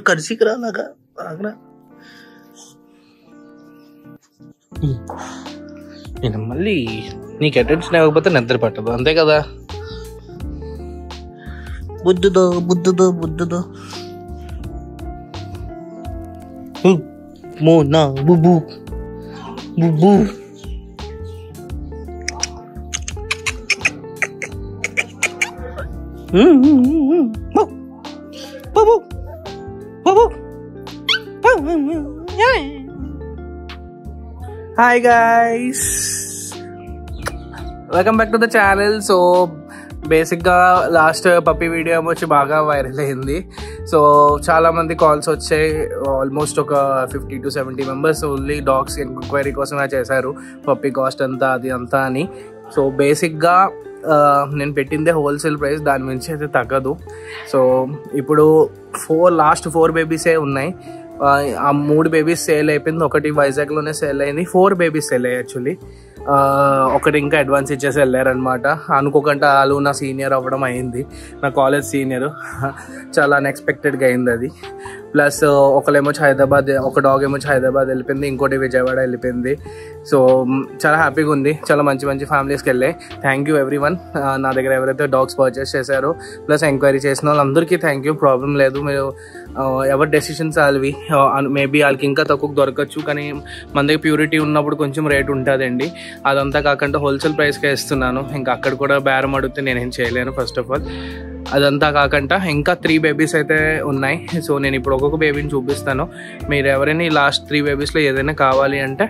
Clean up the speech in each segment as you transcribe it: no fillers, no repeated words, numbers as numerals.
కరిసికి రా నాక ఆగరా. నేను మళ్ళీ నీకు అటెన్షన్ ఇవ్వకపోతే నిద్ర పట్టదు, అంతే కదా. బుద్ధుదో బుద్ధుదో బుద్ధుదో మోనా బుబు బుబు. Hi guys, welcome back to the channel. So బేసిక్గా లాస్ట్ పప్పీ వీడియో వచ్చి బాగా వైరల్ అయింది. సో చాలామంది కాల్స్ వచ్చాయి, ఆల్మోస్ట్ ఒక 50 to 70 members only dogs enquiry కోసమే చేశారు, పప్పీ కాస్ట్ అంతా అది అంతా అని. సో బేసిక్గా నేను పెట్టిందే హోల్సేల్ ప్రైస్, దాని మించి అయితే తగ్గదు. సో ఇప్పుడు లాస్ట్ 4 బేబీసే ఉన్నాయి. ఆ 3 బేబీస్ సేల్ అయిపోయింది, ఒకటి వైజాగ్లోనే సేల్ అయింది. 4 బేబీస్ సేల్ అయ్యాయి యాక్చువల్లీ. ఒకటి ఇంకా అడ్వాన్స్ ఇచ్చేసి వెళ్ళారనమాట. అనుకోకుండా వాళ్ళు నా సీనియర్ అవ్వడం అయింది, నా కాలేజ్ సీనియర్. చాలా అన్ఎక్స్పెక్టెడ్గా అయింది అది. ప్లస్ ఒకళ్ళేమో హైదరాబాద్, ఒక డాగ్ ఏమో హైదరాబాద్ వెళ్ళిపోయింది, ఇంకోటి విజయవాడ వెళ్ళిపోయింది. సో చాలా హ్యాపీగా ఉంది. చాలా మంచి మంచి ఫ్యామిలీస్కి వెళ్ళాయి. థ్యాంక్ యూ ఎవ్రీవన్, నా దగ్గర ఎవరైతే డాగ్స్ పర్చేస్ చేశారో ప్లస్ ఎంక్వైరీ చేసిన వాళ్ళందరికీ థ్యాంక్ యూ. ప్రాబ్లం లేదు, మీరు ఎవరి డెసిషన్స్ వాళ్ళవి. మేబీ వాళ్ళకి ఇంకా తక్కువ దొరకచ్చు, కానీ మన దగ్గర ప్యూరిటీ ఉన్నప్పుడు కొంచెం రేట్ ఉంటుందండి. అదంతా కాకుండా హోల్సేల్ ప్రైస్కే ఇస్తున్నాను. ఇంకా అక్కడ కూడా బేరం అడిగితే నేనేం చేయలేను ఫస్ట్ ఆఫ్ ఆల్. అదంతా కాకుండా ఇంకా 3 బేబీస్ అయితే ఉన్నాయి. సో నేను ఇప్పుడు ఒక్కొక్క బేబీని చూపిస్తాను. మీరు ఎవరైనా ఈ లాస్ట్ 3 బేబీస్లో ఏదైనా కావాలి అంటే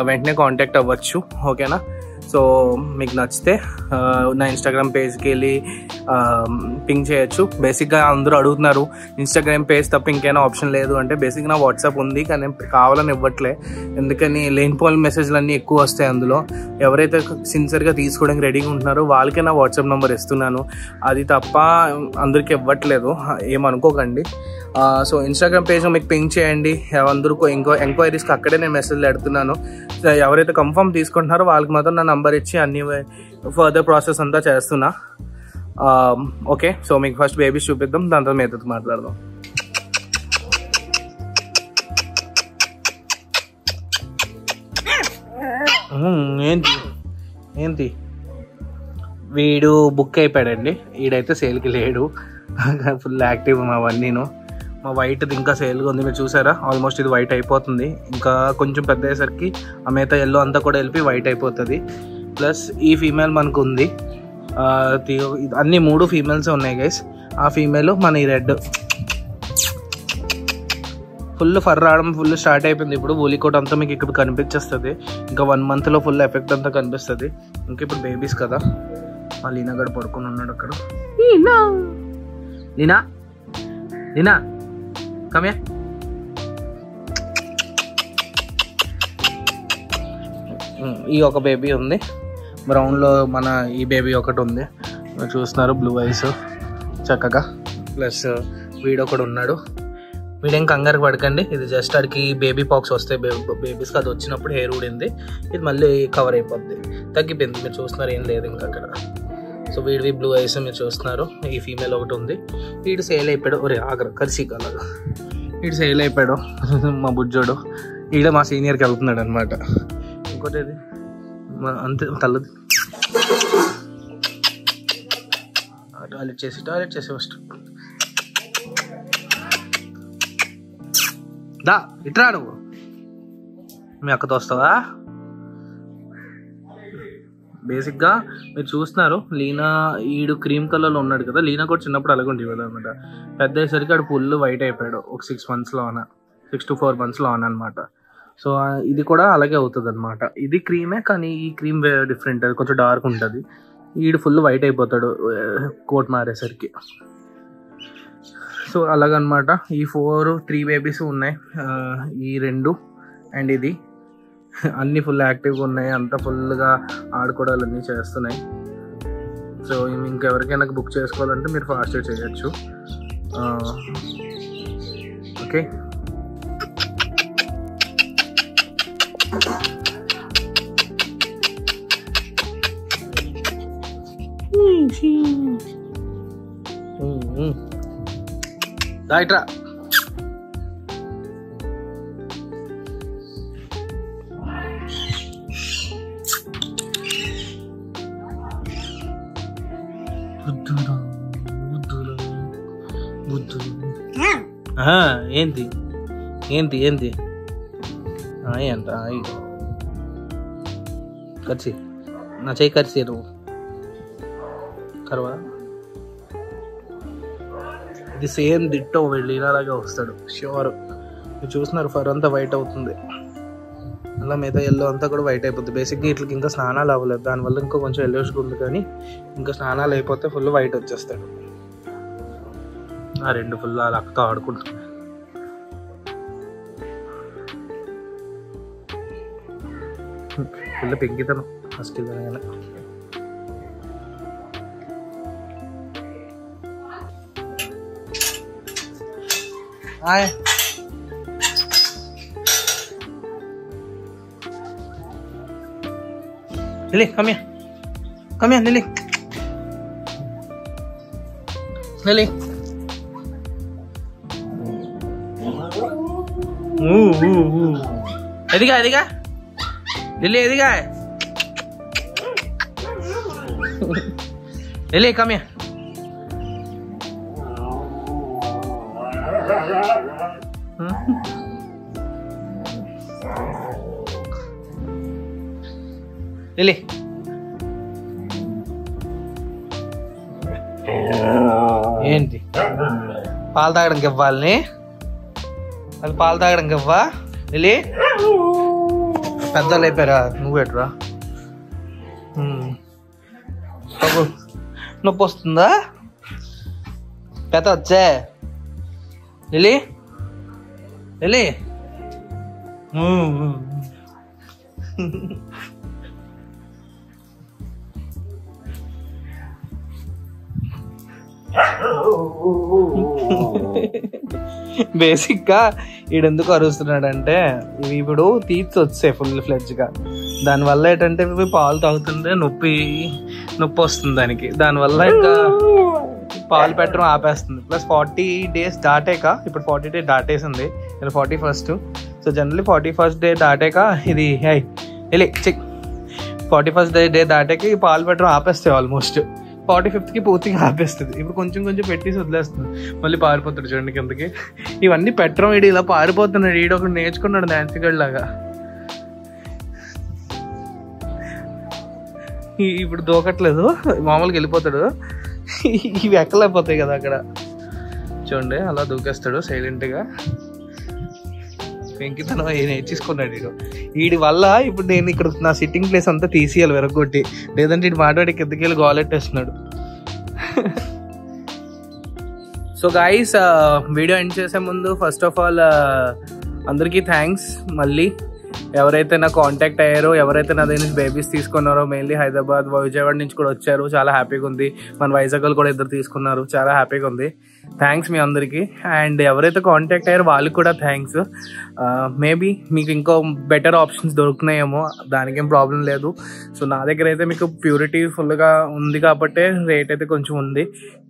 వెంటనే కాంటాక్ట్ అవ్వచ్చు, ఓకేనా. సో మీకు నచ్చితే నా ఇన్స్టాగ్రామ్ పేజ్కి వెళ్ళి పింక్ చేయొచ్చు. బేసిక్గా అందరూ అడుగుతున్నారు ఇన్స్టాగ్రామ్ పేజ్ తప్ప ఇంకేనా ఆప్షన్ లేదు అంటే, బేసిక్గా నా వాట్సాప్ ఉంది కానీ కావాలని ఇవ్వట్లే. ఎందుకని లేనిపోయిన మెసేజ్లు అన్నీ ఎక్కువ వస్తాయి అందులో. ఎవరైతే సిన్సియర్గా తీసుకోవడానికి రెడీగా ఉంటున్నారో వాళ్ళకే నా వాట్సాప్ నెంబర్ ఇస్తున్నాను, అది తప్ప అందరికీ ఇవ్వట్లేదు, ఏమనుకోకండి. సో ఇన్స్టాగ్రామ్ పేజ్ మీకు పింక్ చేయండి. అందరికీ ఎంక్వైరీస్కి అక్కడే నేను మెసేజ్లు పెడుతున్నాను. ఎవరైతే కన్ఫర్మ్ తీసుకుంటున్నారో వాళ్ళకి మాత్రం నా నంబర్ ఇచ్చి అన్ని ఫర్దర్ ప్రాసెస్ అంతా చేస్తున్నా, ఓకే. సో మీకు ఫస్ట్ బేబీస్ చూపిద్దాం, దాని తర్వాత మీతో మాట్లాడదాం. ఏంటి ఏంటి వీడు బుక్ అయిపోయాడండి, వీడైతే సేల్కి లేడు. ఫుల్ యాక్టివ్ అవన్నీను. మా వైట్ది ఇంకా సేల్గా ఉంది, మీరు చూసారా. ఆల్మోస్ట్ ఇది వైట్ అయిపోతుంది, ఇంకా కొంచెం పెద్ద అయ్యేసరికి ఆ మిగతా ఎల్లో అంతా కూడా వెళ్ళి వైట్ అయిపోతుంది. ప్లస్ ఈ ఫీమేల్ మనకు ఉంది, అన్ని 3 ఫీమేల్స్ ఉన్నాయి గైస్. ఆ ఫీమేల్ మన ఈ రెడ్ ఫుల్ ఫర్ రావడం ఫుల్ స్టార్ట్ అయిపోయింది. ఇప్పుడు ఊలికోట్ అంతా మీకు ఇక్కడ కనిపించేస్తుంది. ఇంకా 1 monthలో ఫుల్ ఎఫెక్ట్ అంతా కనిపిస్తుంది. ఇంకా ఇప్పుడు బేబీస్ కదా. మా లీనా గడు పడుకొని ఉన్నాడు అక్కడ. లీనా లీనా కమ్యా. ఈ ఒక బేబీ ఉంది బ్రౌన్లో, మన ఈ బేబీ ఒకటి ఉంది చూస్తున్నారు, బ్లూ ఐస్ చక్కగా. ప్లస్ వీడొకడు ఉన్నాడు. వీడేం కంగారు పడకండి, ఇది జస్ట్ అడికి బేబీ పాక్స్ వస్తాయి బేబీస్కి, అది వచ్చినప్పుడు హెయిర్ ఊడింది, ఇది మళ్ళీ కవర్ అయిపోద్ది, తగ్గిపోయింది. మీరు చూస్తున్నారు, ఏం లేదు ఇంకా అక్కడ. సో వీడివి బ్లూ ఐస్ మీరు చూస్తున్నారు. ఈ ఫీమేల్ ఒకటి ఉంది. వీడు సేల్ అయిపోయాడు. ఒరే ఆగర కరిసిక్ అలాగా, వీడు సేల్ అయిపోయాడు మా బుజ్జోడు. ఈడ మా సీనియర్కి వెళ్తున్నాడు అనమాట. ఇంకోటి ఇది అంతే తల్లది. టాయిలెట్ చేసి ఫస్ట్ దా ఇట్రా, నువ్వు మీ అక్కతో వస్తావా. బేసిక్గా మీరు చూస్తున్నారు, లీనా ఈడు క్రీమ్ కలర్లో ఉన్నాడు కదా. లీనా కూడా చిన్నప్పుడు అలాగే ఉండేవాడు అనమాట. పెద్ద అయ్యేసరికి ఆడు ఫుల్ వైట్ అయిపోయాడు ఒక 6 monthsలో 6 to 4 monthsలో అనమాట. సో ఇది కూడా అలాగే అవుతుంది అనమాట. ఇది క్రీమే, కానీ ఈ క్రీమ్ డిఫరెంట్, అది కొంచెం డార్క్ ఉంటుంది. ఈడు ఫుల్ వైట్ అయిపోతాడు కోట్ మారేసరికి. సో అలాగనమాట. ఈ 3 బేబీస్ ఉన్నాయి, ఈ 2 అండ్ ఇది. అన్నీ ఫుల్ యాక్టివ్గా ఉన్నాయి, అంతా ఫుల్గా ఆడుకోవడాలు అన్నీ చేస్తున్నాయి. సో ఇంకెవరికైనా బుక్ చేసుకోవాలంటే మీరు ఫాస్ట్గా చేయొచ్చు, ఓకే. రైట్రా ఏంటి ఏంటి ఏంటి అంట కరిచి నా చెయ్యి కరిచి నువ్వు కరవా ఇది సేమ్ దిట్టో వెళ్ళినలాగా వస్తాడు ష్యూర్. మీరు చూస్తున్నారు ఫర్ అంతా వైట్ అవుతుంది, అలా మిగతా ఎల్లో అంతా కూడా వైట్ అయిపోతుంది. బేసిక్గా వీటికి ఇంకా స్నానాలు అవ్వలేదు, దానివల్ల ఇంకా కొంచెం ఎల్లోష్గా ఉంది, కానీ ఇంకా స్నానాలు అయిపోతే ఫుల్ వైట్ వచ్చేస్తాడు. ఆ రెండు ఫుల్ అలా అక్కతో ఆడుకుంటున్నాడు. ఫుల్ పెంకితనం హస్కిల్ అనగానే. Hi Lily, come here. Come here, Lily. Lily. ఎదిగా ఎదిగా లిల్లీ ఎదిగా లిల్లీ come here. లిల్లీ ఏంటి పాలు తాగడానికి ఇవ్వాలని? అది పాలు తాగడానికి ఇవ్వా లిల్లీ? పెద్దలు అయిపోయారా? నువ్వు ఎటురా? నొప్పి వస్తుందా? పెద్ద వచ్చే లిల్లీ లిల్లీ బేసిక్ గా ఈడెందుకు అరుస్తున్నాడంటే ఇవి ఇప్పుడు తీర్చి వచ్చాయి ఫుల్ ఫ్లెడ్జ్ గా. దానివల్ల ఏంటంటే ఇవి పాలు తాగుతుంటే నొప్పి వస్తుంది దానికి. దానివల్ల ఇంకా పాలు పెట్టడం ఆపేస్తుంది. ప్లస్ 40 days దాటాక, ఇప్పుడు 40 days దాటేసింది, ఇలా 41st. So generally 41st day దాటాక ఇది వెళ్ళి 41st day దాటాక ఈ పాలు పెట్టడం ఆపేస్తాయి. ఆల్మోస్ట్ 45th పూర్తిగా ఆపేస్తుంది. ఇప్పుడు కొంచెం కొంచెం పెట్టేసి వదిలేస్తుంది, మళ్ళీ పారిపోతాడు చూడండి కిందకి. ఇవన్నీ పెట్టడం ఈడు ఇలా పారిపోతున్నాడు. ఈడు ఒకటి నేర్చుకున్నాడు నాన్సీ గడ్ లాగా. ఇప్పుడు దూకట్లేదు, మామూలుగా వెళ్ళిపోతాడు. ఇవి ఎక్కలేకపోతాయి కదా అక్కడ చూడండి, అలా దూకేస్తాడు సైలెంట్గా. వెంకితనం నేర్చేసుకున్నాడు వీడి వల్ల. ఇప్పుడు నేను ఇక్కడ నా సిట్టింగ్ ప్లేస్ అంతా తీసేయాలి వెరగొట్టి, లేదంటే ఇటు మాట్లాడి కిందకి వెళ్ళి గోలెట్టేస్తున్నాడు. సో గైస్, వీడియో ఎండ్ చేసే ముందు ఫస్ట్ ఆఫ్ ఆల్ అందరికీ థ్యాంక్స్. మళ్ళీ ఎవరైతే నాకు కాంటాక్ట్ అయ్యారో, ఎవరైతే నా దగ్గర నుంచి బేబీస్ తీసుకున్నారో, మెయిన్లీ హైదరాబాద్, విజయవాడ నుంచి కూడా వచ్చారు, చాలా హ్యాపీగా ఉంది. మన వైజాగ్లో కూడా 2 తీసుకున్నారు, చాలా హ్యాపీగా ఉంది. థ్యాంక్స్ మీ అందరికీ. అండ్ ఎవరైతే కాంటాక్ట్ అయ్యారో వాళ్ళకి కూడా థ్యాంక్స్. మేబీ మీకు ఇంకో బెటర్ ఆప్షన్స్ దొరుకుతున్నాయేమో, దానికేం ప్రాబ్లం లేదు. సో నా దగ్గర అయితే మీకు ప్యూరిటీ ఫుల్గా ఉంది కాబట్టి రేట్ అయితే కొంచెం ఉంది,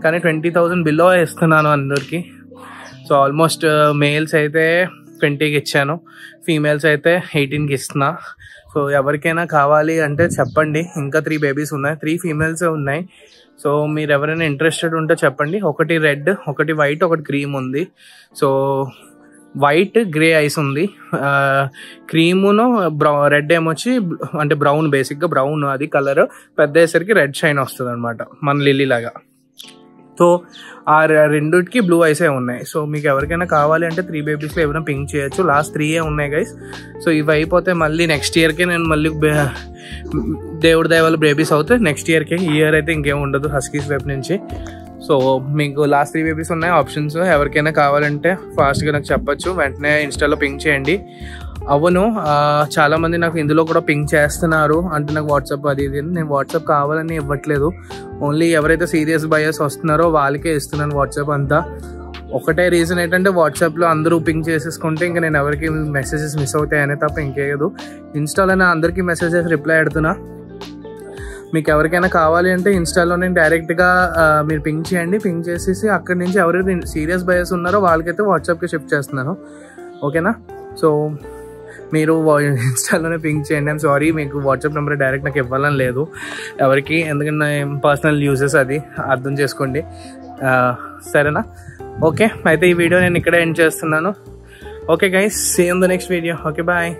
కానీ 20,000 బిలో ఇస్తున్నాను అందరికీ. సో ఆల్మోస్ట్ మేల్స్ అయితే 20కి ఇచ్చాను, ఫీమేల్స్ అయితే 18కి ఇస్తున్నా. సో ఎవరికైనా కావాలి అంటే చెప్పండి. ఇంకా 3 బేబీస్ ఉన్నాయి, 3 ఫీమేల్స్ ఉన్నాయి. సో మీరు ఎవరైనా ఇంట్రెస్టెడ్ ఉంటే చెప్పండి. ఒకటి రెడ్, ఒకటి వైట్, ఒకటి క్రీమ్ ఉంది. సో వైట్ గ్రే ఐస్ ఉంది, క్రీమును రెడ్ ఏమొచ్చి అంటే బ్రౌన్, బేసిక్గా బ్రౌన్ అది కలర్, పెద్ద అయ్యేసరికి రెడ్ షైన్ వస్తుంది అనమాట, మన లిల్లీ లాగా. సో ఆ రెండుకి బ్లూ ఐసే ఉన్నాయి. సో మీకు ఎవరికైనా కావాలి అంటే 3 బేబీస్లో ఎవరైనా పింక్ చేయొచ్చు. లాస్ట్ 3 ఉన్నాయి గైస్. సో ఇవి అయిపోతే మళ్ళీ నెక్స్ట్ ఇయర్కే నేను మళ్ళీ దేవుడి దయ వల్ల బేబీస్ అవుతాయి నెక్స్ట్ ఇయర్కే. ఈ ఇయర్ అయితే ఇంకేం ఉండదు హస్కీస్ వైపు నుంచి. సో మీకు లాస్ట్ 3 బేబీస్ ఉన్నాయి ఆప్షన్స్. ఎవరికైనా కావాలంటే ఫాస్ట్గా నాకు చెప్పచ్చు, వెంటనే ఇన్స్టాలో పింక్ చేయండి. అవును, చాలామంది నాకు ఇందులో కూడా పింక్ చేస్తున్నారు అంటే నాకు వాట్సాప్ అది ఇది. నేను వాట్సాప్ కావాలని ఇవ్వట్లేదు, ఓన్లీ ఎవరైతే సీరియస్ బయర్స్ వస్తున్నారో వాళ్ళకే ఇస్తున్నాను వాట్సాప్ అంతా. ఒకటే రీజన్ ఏంటంటే వాట్సాప్లో అందరూ పింగ్ చేసేసుకుంటే ఇంకా నేను ఎవరికి మెసేజెస్ మిస్ అవుతాయనే తప్ప ఇంకేదు. ఇన్స్టాలోనే అందరికీ మెసేజెస్ రిప్లై పెడుతున్నా. మీకు ఎవరికైనా కావాలి అంటే ఇన్స్టాలోనే డైరెక్ట్గా మీరు పింగ్ చేయండి. పింగ్ చేసేసి అక్కడి నుంచి ఎవరైతే సీరియస్ బయర్స్ ఉన్నారో వాళ్ళకైతే వాట్సాప్కి షిఫ్ట్ చేస్తున్నాను. ఓకేనా? సో మీరు ఇన్స్టాలోనే పింగ్ చేయండి. ఐమ్ సారీ, మీకు వాట్సాప్ నెంబర్ డైరెక్ట్ నాకు ఇవ్వాలని లేదు ఎవరికి, ఎందుకంటే పర్సనల్ యూజెస్, అది అర్థం చేసుకోండి. సరేనా? ఓకే, అయితే ఈ వీడియో నేను ఇక్కడే ఎండ్ చేస్తున్నాను. Okay guys, see you in the next video. Okay, bye.